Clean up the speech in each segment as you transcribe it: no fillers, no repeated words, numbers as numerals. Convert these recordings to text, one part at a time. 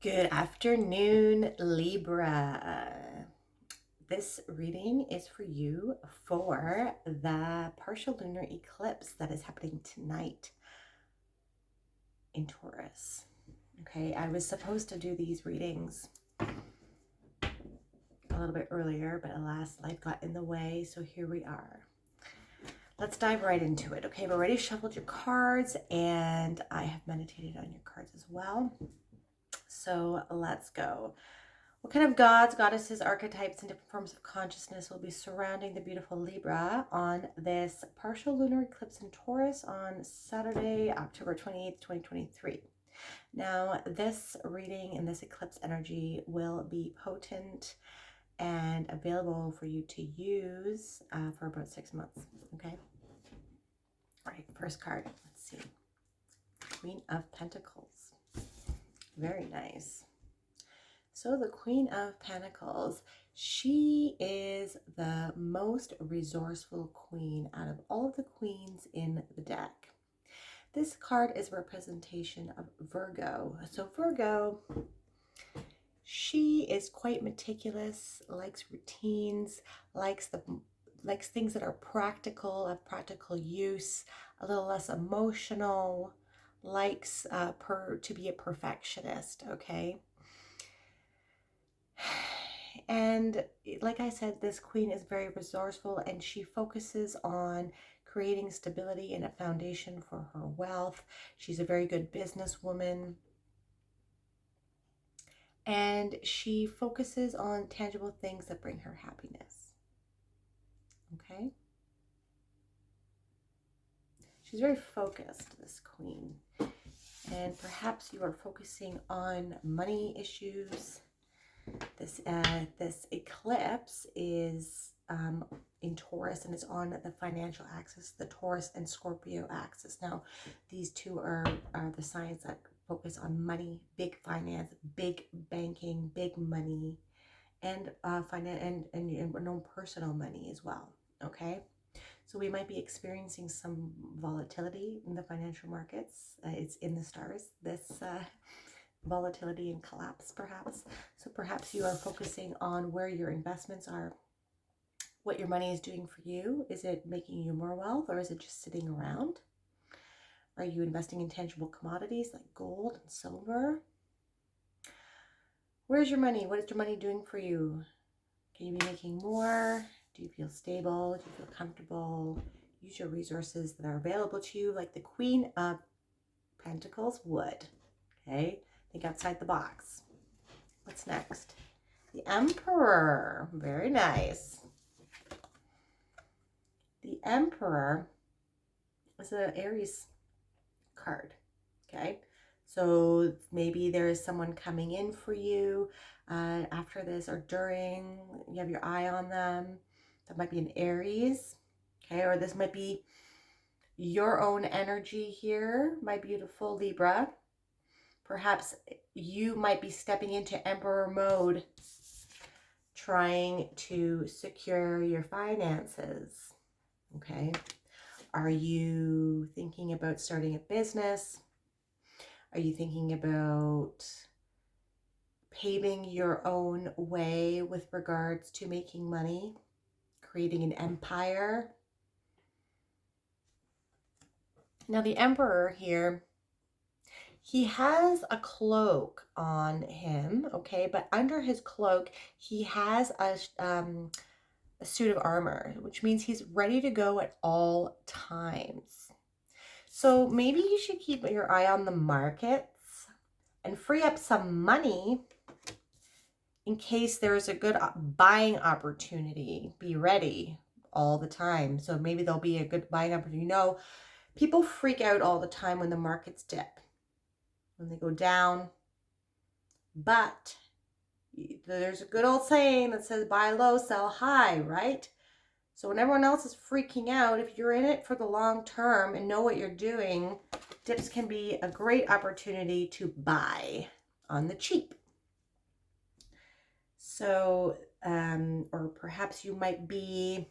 Good afternoon, Libra. This reading is for you for the partial lunar eclipse that is happening tonight in Taurus. Okay, I was supposed to do these readings a little bit earlier, but alas, life got in the way, so here we are. Let's dive right into it. Okay, I've already shuffled your cards and I have meditated on your cards as well. So let's go. What kind of gods, goddesses, archetypes, and different forms of consciousness will be surrounding the beautiful Libra on this partial lunar eclipse in Taurus on Saturday, October 28th, 2023? Now, this reading and this eclipse energy will be potent and available for you to use for about 6 months. Okay? All right, first card. Let's see. Queen of Pentacles. Very nice. So the Queen of Pentacles, she is the most resourceful queen out of all of the queens in the deck. This card is a representation of Virgo. So Virgo, she is quite meticulous, likes routines, likes things that are practical, of practical use, a little less emotional, likes to be a perfectionist, okay? And like I said, this queen is very resourceful and she focuses on creating stability and a foundation for her wealth. She's a very good businesswoman. And she focuses on tangible things that bring her happiness. Okay? She's very focused, this queen. And perhaps you are focusing on money issues. This eclipse is in Taurus and it's on the financial axis, the Taurus and Scorpio axis. Now, these two are the signs that focus on money, big finance, big banking, big money, and finance and personal money as well. Okay, so we might be experiencing some volatility in the financial markets. It's in the stars. This volatility and collapse, perhaps. So perhaps you are focusing on where your investments are, what your money is doing for you. Is it making you more wealth or is it just sitting around? Are you investing in tangible commodities like gold and silver? Where's your money? What is your money doing for you? Can you be making more? Do you feel stable? Do you feel comfortable? Use your resources that are available to you like the Queen of Pentacles would. Okay? Think outside the box. What's next? The Emperor. Very nice. The Emperor is an Aries card. Okay. So maybe there is someone coming in for you after this or during. You have your eye on them. That might be an Aries. Okay. Or this might be your own energy here, my beautiful Libra. Perhaps you might be stepping into Emperor mode, trying to secure your finances. Okay. Are you thinking about starting a business? Are you thinking about paving your own way with regards to making money, creating an empire? Now, the Emperor here, he has a cloak on him, okay? But under his cloak, he has a suit of armor, which means he's ready to go at all times. So maybe you should keep your eye on the markets and free up some money in case there's a good buying opportunity. Be ready all the time. So maybe there'll be a good buying opportunity. You know, people freak out all the time when the markets dip, when they go down. But there's a good old saying that says buy low, sell high, right? So when everyone else is freaking out, if you're in it for the long term and know what you're doing, dips can be a great opportunity to buy on the cheap. So, or perhaps you might be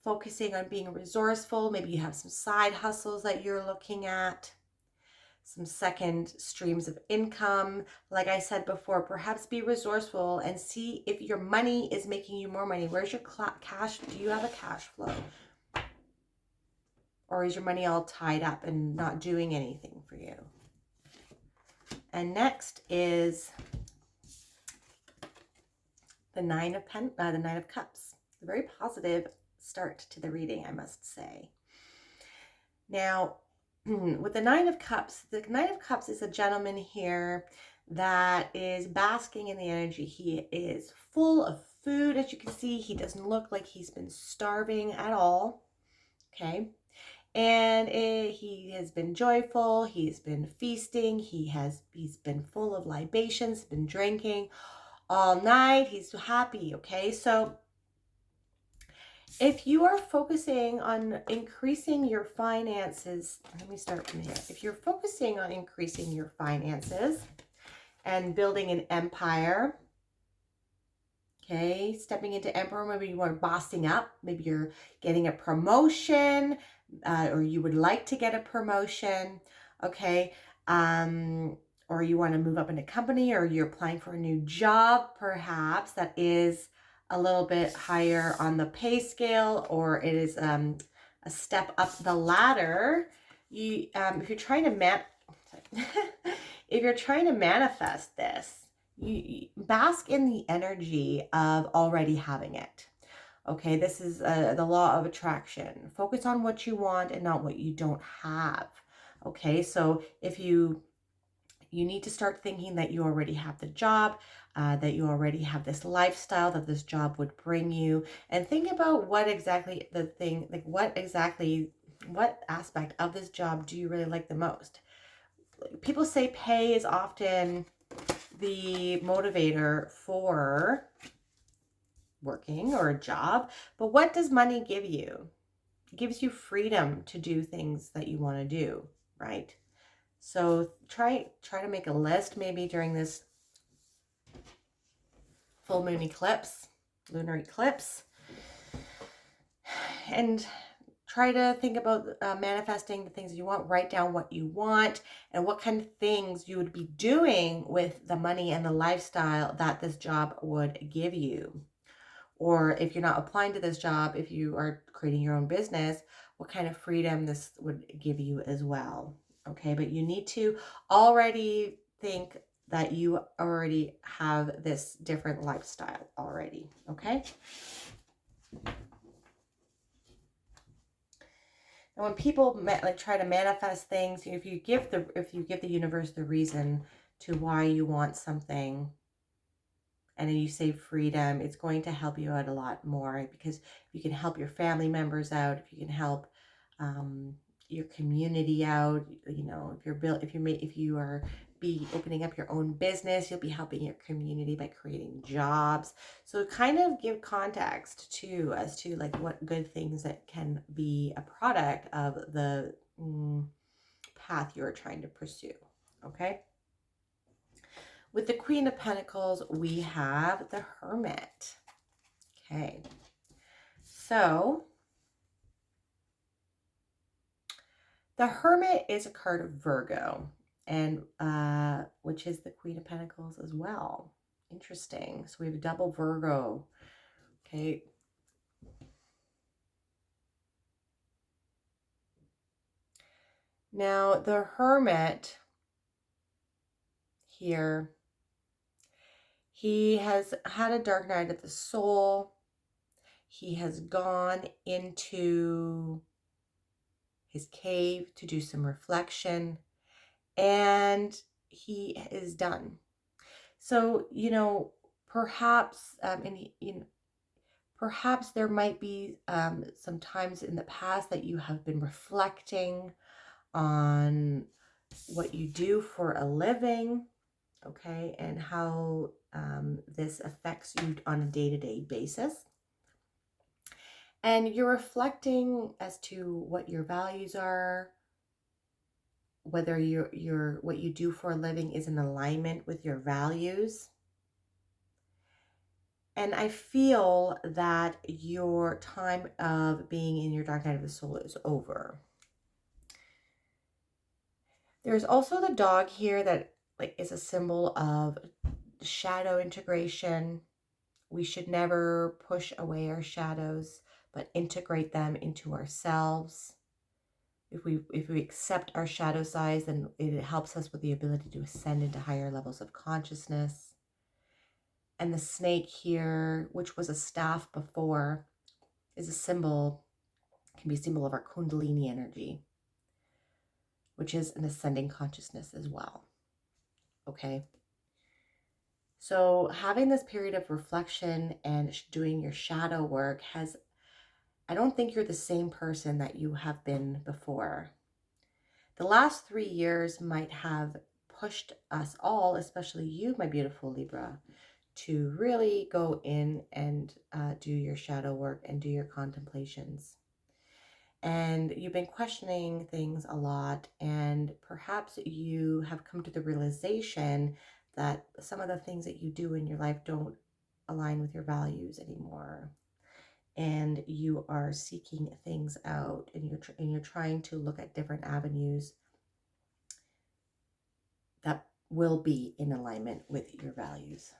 focusing on being resourceful. Maybe you have some side hustles that you're looking at. some second streams of income. Like I said before, perhaps be resourceful and see if your money is making you more money. Where's your cash? Do you have a cash flow? Or is your money all tied up and not doing anything for you? And next is the Nine of Cups. A very positive start to the reading, I must say. Now, with the Nine of Cups is a gentleman here that is basking in the energy. He is full of food, as you can see. He doesn't look like he's been starving at all. Okay. And he has been joyful. He's been feasting. He's been full of libations, been drinking all night. He's happy. Okay. So if you are focusing on increasing your finances, let me start from here. If you're focusing on increasing your finances and building an empire, okay, stepping into emperor, maybe you are bossing up, maybe you're getting a promotion, or you would like to get a promotion, okay, or you want to move up in a company, or you're applying for a new job, perhaps, that is a little bit higher on the pay scale, or it is a step up the ladder. If you're trying to if you're trying to manifest this, you bask in the energy of already having it. Okay, this is the law of attraction. Focus on what you want and not what you don't have. Okay, so if you need to start thinking that you already have the job, that you already have this lifestyle that this job would bring you, and think about what exactly what aspect of this job do you really like the most? People say pay is often the motivator for working or a job, but what does money give you? It gives you freedom to do things that you want to do, right? So try to make a list maybe during this full moon eclipse, lunar eclipse, and try to think about manifesting the things you want. Write down what you want and what kind of things you would be doing with the money and the lifestyle that this job would give you. Or if you're not applying to this job, if you are creating your own business, what kind of freedom this would give you as well. Okay, but you need to already think that you already have this different lifestyle already. Okay. And when people try to manifest things, if you give the universe the reason to why you want something, and then you say freedom, it's going to help you out a lot more, because you can help your family members out, if you can help your community out, you know, if you are opening up your own business, you'll be helping your community by creating jobs. So kind of give context too as to like what good things that can be a product of the path you're trying to pursue. Okay. With the Queen of Pentacles, we have the Hermit. Okay. So the Hermit is a card of Virgo, and which is the Queen of Pentacles as well. Interesting. So we have a double Virgo. Okay. Now the Hermit here, he has had a dark night of the soul. He has gone into his cave to do some reflection, and he is done. So, you know, perhaps, perhaps there might be some times in the past that you have been reflecting on what you do for a living, okay, and how this affects you on a day-to-day basis. And you're reflecting as to what your values are, whether what you do for a living is in alignment with your values. And I feel that your time of being in your dark night of the soul is over. There's also the dog here that like is a symbol of shadow integration. We should never push away our shadows, but integrate them into ourselves. If we accept our shadow size, then it helps us with the ability to ascend into higher levels of consciousness. And the snake here, which was a staff before, is a symbol, can be a symbol of our Kundalini energy, which is an ascending consciousness as well. Okay. So having this period of reflection and doing your shadow work I don't think you're the same person that you have been before. The last 3 years might have pushed us all, especially you, my beautiful Libra, to really go in and do your shadow work and do your contemplations. And you've been questioning things a lot, and perhaps you have come to the realization that some of the things that you do in your life don't align with your values anymore. And you are seeking things out, and you're trying to look at different avenues that will be in alignment with your values.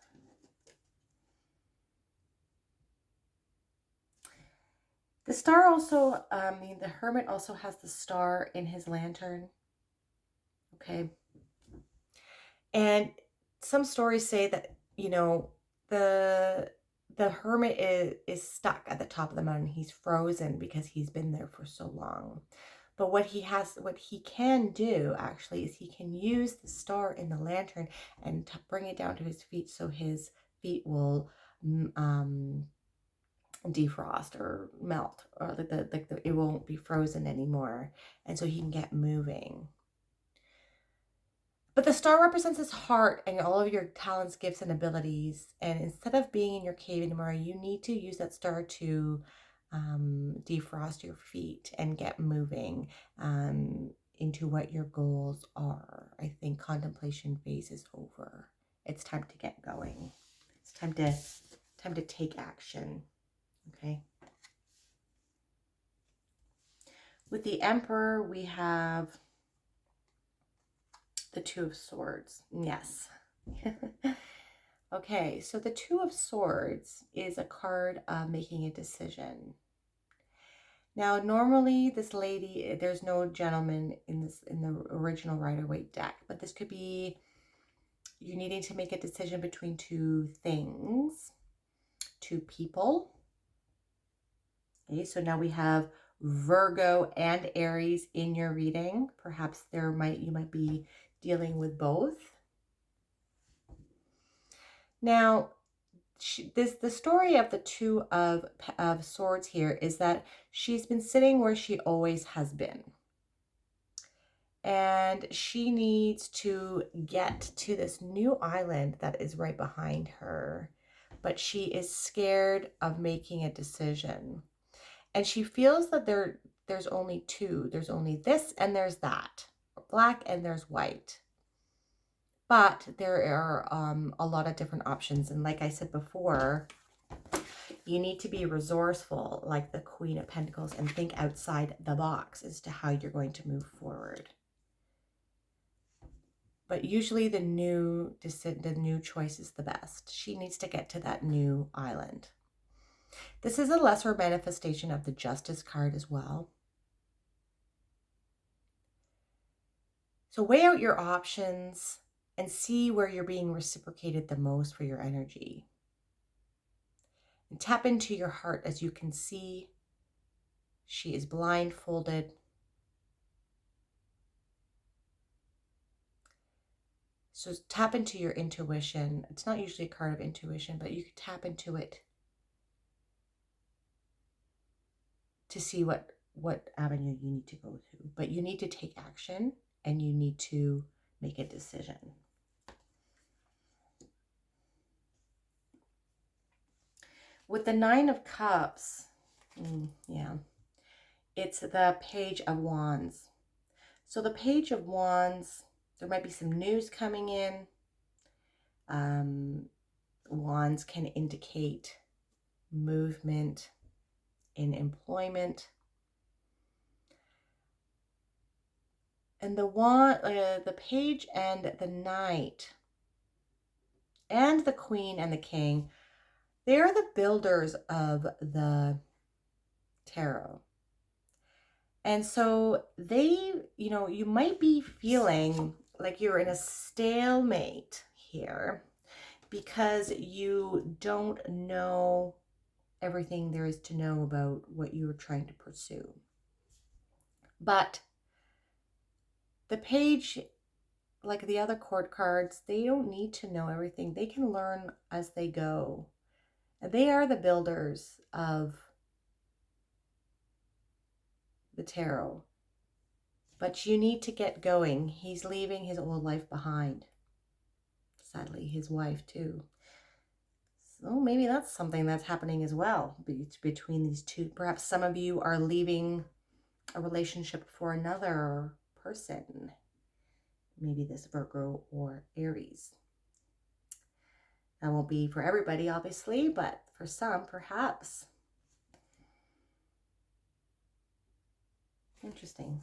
The star also, the hermit also has the star in his lantern. Okay. And some stories say that, the hermit is stuck at the top of the mountain. He's frozen because he's been there for so long. But what he can do actually is he can use the star in the lantern and bring it down to his feet, so his feet will defrost or melt, or it won't be frozen anymore, and so he can get moving. But the star represents his heart and all of your talents, gifts, and abilities. And instead of being in your cave anymore, you need to use that star to defrost your feet and get moving into what your goals are. I think contemplation phase is over. It's time to get going. It's time to take action. Okay. With the Emperor, we have the Two of Swords. Yes. Okay, so the Two of Swords is a card of making a decision. Now, normally this lady, there's no gentleman in the original Rider-Waite deck, but this could be you needing to make a decision between two things, two people. Okay, so now we have Virgo and Aries in your reading. Perhaps you might be dealing with both. Now, the story of the Two of Swords here is that she's been sitting where she always has been. And she needs to get to this new island that is right behind her. But she is scared of making a decision. And she feels that there's only two. There's only this and there's that. Black and there's white. But there are a lot of different options. And like I said before, you need to be resourceful like the Queen of Pentacles and think outside the box as to how you're going to move forward. But usually the new choice is the best. She needs to get to that new island. This is a lesser manifestation of the Justice card as well. So weigh out your options and see where you're being reciprocated the most for your energy. And tap into your heart. As you can see, she is blindfolded. So tap into your intuition. It's not usually a card of intuition, but you can tap into it to see what avenue you need to go to. But you need to take action and you need to make a decision. With the Nine of Cups, it's the Page of Wands. So the Page of Wands, there might be some news coming in. Wands can indicate movement in employment. And the page and the knight and the queen and the king, they're the builders of the tarot. And so they, you might be feeling like you're in a stalemate here because you don't know everything there is to know about what you were trying to pursue. But the page, like the other court cards, they don't need to know everything. They can learn as they go. And they are the builders of the tarot. But you need to get going. He's leaving his old life behind. Sadly, his wife too. So maybe that's something that's happening as well between these two. Perhaps some of you are leaving a relationship for another person. Maybe this Virgo or Aries. That won't be for everybody, obviously, but for some, perhaps. Interesting.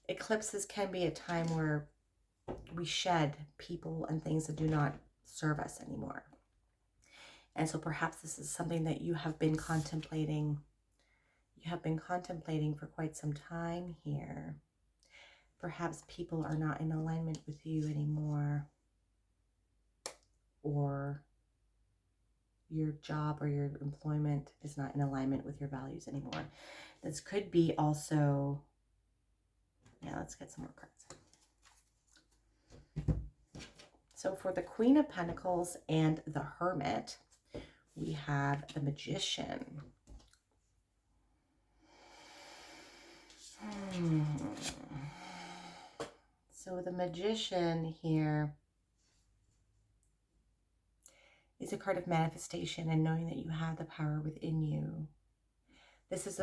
Eclipses can be a time where we shed people and things that do not serve us anymore. And so perhaps this is something that you have been contemplating. You have been contemplating for quite some time here. Perhaps people are not in alignment with you anymore, or your job or your employment is not in alignment with your values anymore. This could be also, yeah, let's get some more cards. So for the Queen of Pentacles and the Hermit, we have the Magician. So the Magician here is a card of manifestation and knowing that you have the power within you. This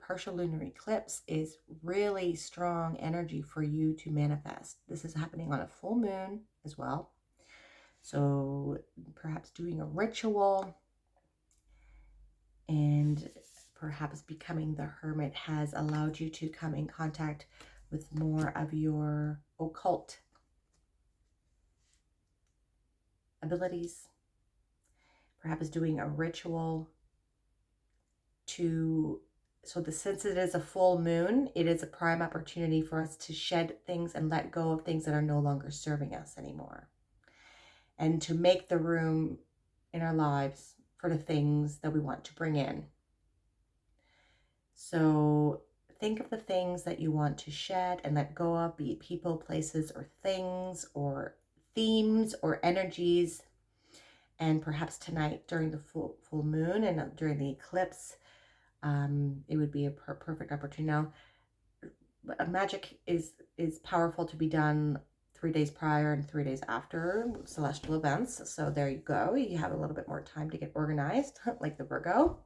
partial lunar eclipse is really strong energy for you to manifest. This is happening on a full moon as well. So perhaps doing a ritual and perhaps becoming the hermit has allowed you to come in contact with more of your occult abilities. Perhaps doing a ritual since it is a full moon, it is a prime opportunity for us to shed things and let go of things that are no longer serving us anymore. And to make the room in our lives for the things that we want to bring in. So think of the things that you want to shed and let go of, be it people, places, or things, or themes, or energies. And perhaps tonight during the full moon and during the eclipse, it would be a perfect opportunity. Now, magic is powerful to be done 3 days prior and 3 days after celestial events. So there you go. You have a little bit more time to get organized, like the Virgo.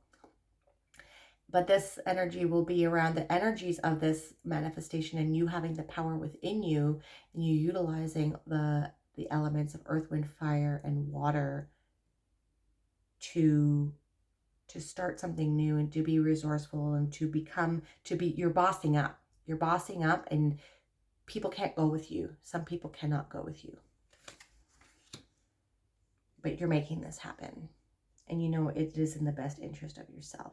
But this energy will be around the energies of this manifestation and you having the power within you and you utilizing the elements of earth, wind, fire, and water to start something new and to be resourceful and you're bossing up. You're bossing up and people can't go with you. Some people cannot go with you. But you're making this happen. And you know it is in the best interest of yourself.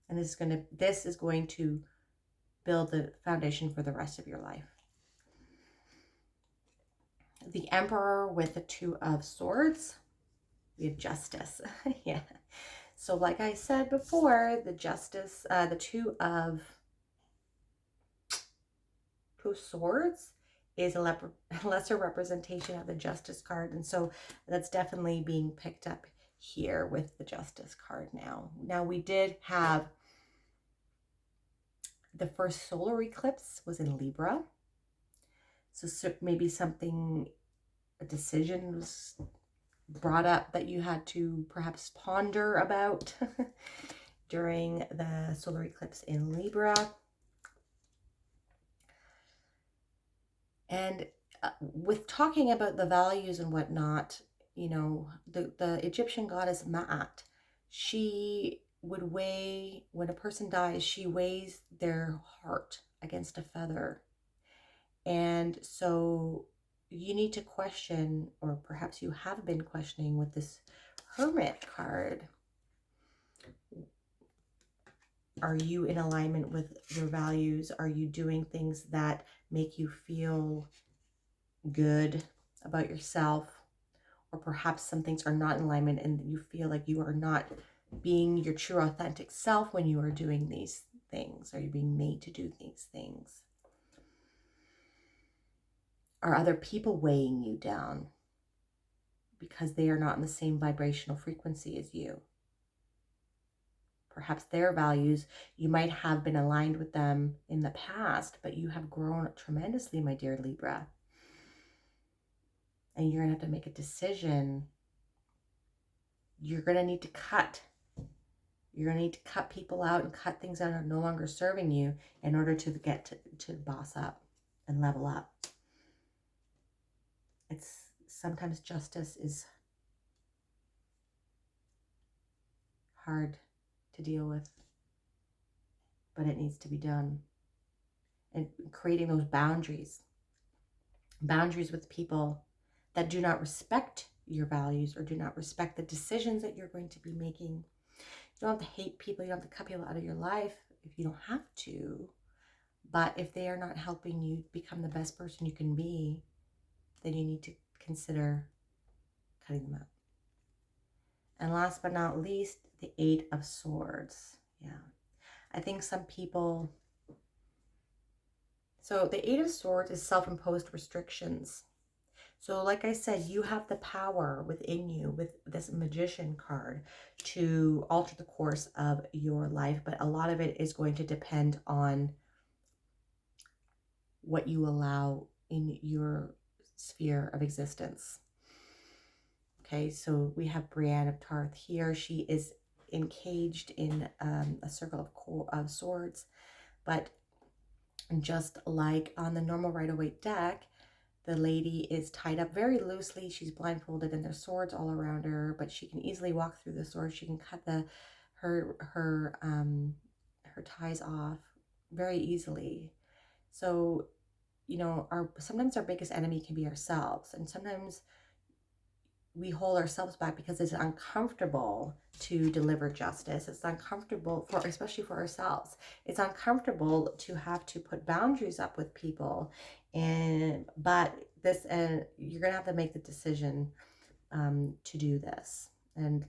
And this is going to build the foundation for the rest of your life. The Emperor with the Two of Swords. We have Justice. Yeah. So like I said before, the Justice, the Two of Swords is a lesser representation of the Justice card. And so that's definitely being picked up here with the Justice card now. Now we did have the first solar eclipse was in Libra. So maybe a decision was brought up that you had to perhaps ponder about during the solar eclipse in Libra. And with talking about the values and whatnot, you know, the Egyptian goddess Ma'at, she would weigh, when a person dies, she weighs their heart against a feather. And so you need to question, or perhaps you have been questioning with this Hermit card. Are you in alignment with your values? Are you doing things that make you feel good about yourself? Or perhaps some things are not in alignment and you feel like you are not being your true authentic self when you are doing these things. Are you being made to do these things? Are other people weighing you down because they are not in the same vibrational frequency as you? Perhaps their values, you might have been aligned with them in the past, but you have grown tremendously, my dear Libra. And you're going to have to make a decision. You're going to need to cut. You're going to need to cut people out and cut things that are no longer serving you in order to get to boss up and level up. It's sometimes justice is hard to deal with, but it needs to be done. And creating those boundaries with people that do not respect your values or do not respect the decisions that you're going to be making. You don't have to hate people. You don't have to cut people out of your life if you don't have to. But if they are not helping you become the best person you can be, then you need to consider cutting them out. And last but not least, the Eight of Swords. Yeah. I think some people... So the Eight of Swords is self-imposed restrictions. So like I said, you have the power within you with this Magician card to alter the course of your life. But a lot of it is going to depend on what you allow in your sphere of existence. Okay, so we have Brienne of Tarth here. She is encaged in a circle of swords. But just like on the normal Rider-Waite deck, the lady is tied up very loosely. She's blindfolded and there's swords all around her, but she can easily walk through the swords. She can cut her ties off very easily. So, you know, sometimes our biggest enemy can be ourselves, and sometimes we hold ourselves back because it's uncomfortable to deliver justice. It's uncomfortable especially for ourselves. It's uncomfortable to have to put boundaries up with people, but you're gonna have to make the decision to do this. And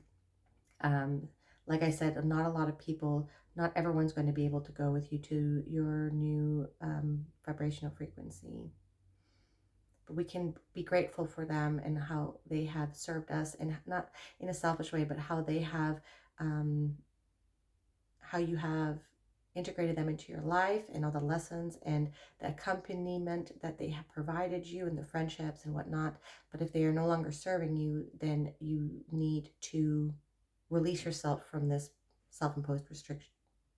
like I said, not a lot of people, not everyone's going to be able to go with you to your new vibrational frequency. But we can be grateful for them and how they have served us, and not in a selfish way, but how they have, how you have integrated them into your life and all the lessons and the accompaniment that they have provided you and the friendships and whatnot. But if they are no longer serving you, then you need to release yourself from this self-imposed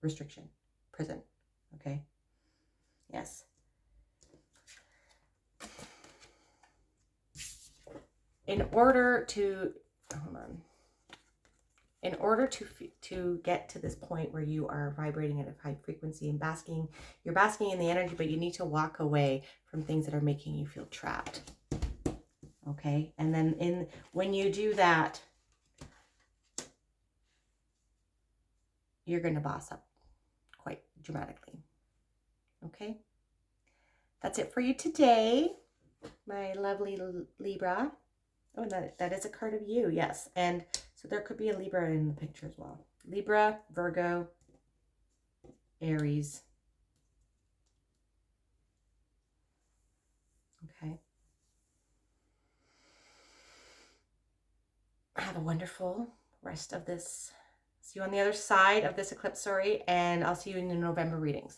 restriction, prison. Okay? Yes. In order to get to this point where you are vibrating at a high frequency and you're basking in the energy, but you need to walk away from things that are making you feel trapped. Okay? And then when you do that, you're going to boss up quite dramatically. Okay? That's it for you today, my lovely Libra. Oh, that is a card of you, yes. And so there could be a Libra in the picture as well. Libra, Virgo, Aries. Okay. Have a wonderful rest of this. See you on the other side of this eclipse, and I'll see you in the November readings.